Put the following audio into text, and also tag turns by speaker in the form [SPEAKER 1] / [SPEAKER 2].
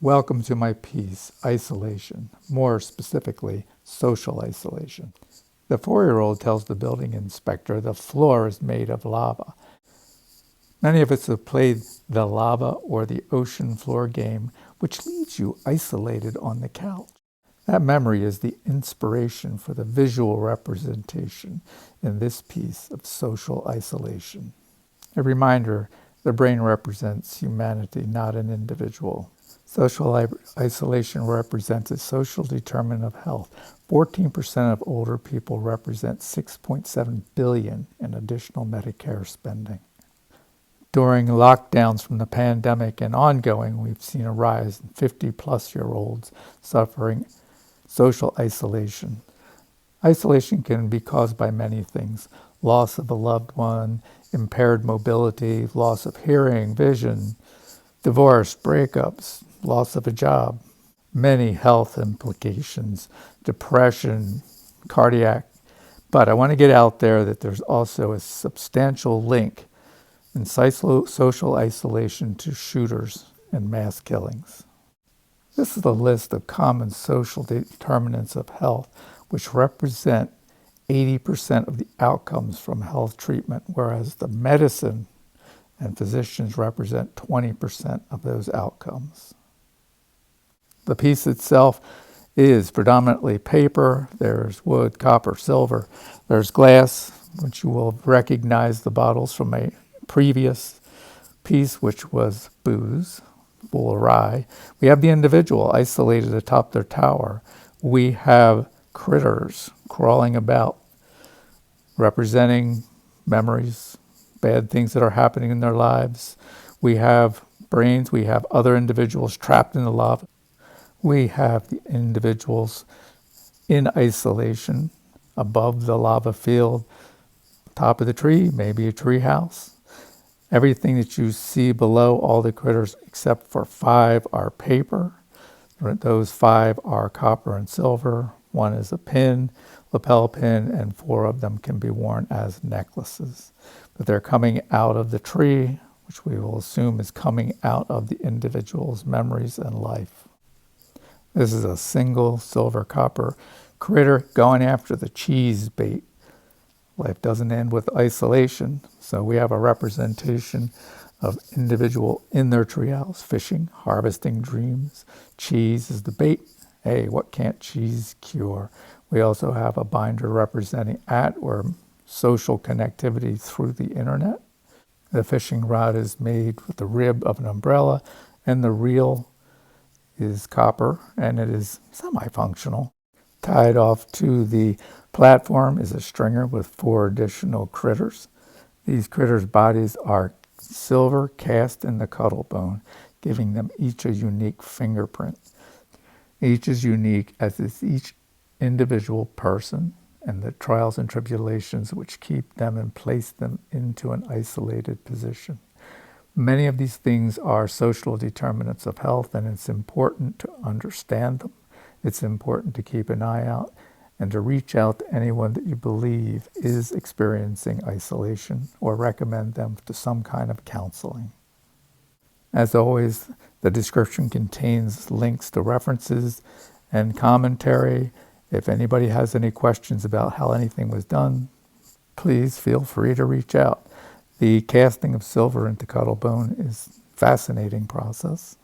[SPEAKER 1] Welcome to my piece, Isolation, more specifically, social isolation. The 4-year-old tells the building inspector the floor is made of lava. Many of us have played the lava or the ocean floor game, which leaves you isolated on the couch. That memory is the inspiration for the visual representation in this piece of social isolation. A reminder, the brain represents humanity, not an individual. Social isolation represents a social determinant of health. 14% of older people represent 6.7 billion in additional Medicare spending. During lockdowns from the pandemic and ongoing, we've seen a rise in 50-plus-year-olds suffering social isolation. Isolation can be caused by many things: loss of a loved one, impaired mobility, loss of hearing, vision, divorce, breakups, loss of a job, many health implications, depression, cardiac. But I want to get out there that there's also a substantial link in social isolation to shooters and mass killings. This is a list of common social determinants of health, which represent 80% of the outcomes from health treatment, whereas the medicine and physicians represent 20% of those outcomes. The piece itself is predominantly paper. There's wood, copper, silver. There's glass, which you will recognize the bottles from a previous piece, which was booze, full of rye. We have the individual isolated atop their tower. We have critters crawling about, representing memories, bad things that are happening in their lives. We have brains. We have other individuals trapped in the lava. We have the individuals in isolation above the lava field, top of the tree, maybe a tree house. Everything that you see below, all the critters except for 5 are paper. Those 5 are copper and silver. 1 is a pin, lapel pin, and 4 of them can be worn as necklaces. But they're coming out of the tree, which we will assume is coming out of the individual's memories and life. This is a single silver copper critter going after the cheese bait. Life doesn't end with isolation, so we have a representation of individual in their treehouse, fishing, harvesting dreams. Cheese is the bait. Hey, what can't cheese cure? We also have a binder representing or social connectivity through the internet. The fishing rod is made with the rib of an umbrella, and the reel is copper, and it is semi-functional. Tied off to the platform is a stringer with 4 additional critters. These critters' bodies are silver cast in the cuttle bone, giving them each a unique fingerprint. Each is unique, as is each individual person, and the trials and tribulations which keep them and place them into an isolated position. Many of these things are social determinants of health, and it's important to understand them. It's important to keep an eye out and to reach out to anyone that you believe is experiencing isolation, or recommend them to some kind of counseling. As always, the description contains links to references and commentary. If anybody has any questions about how anything was done, please feel free to reach out. The casting of silver into cuttle bone is a fascinating process.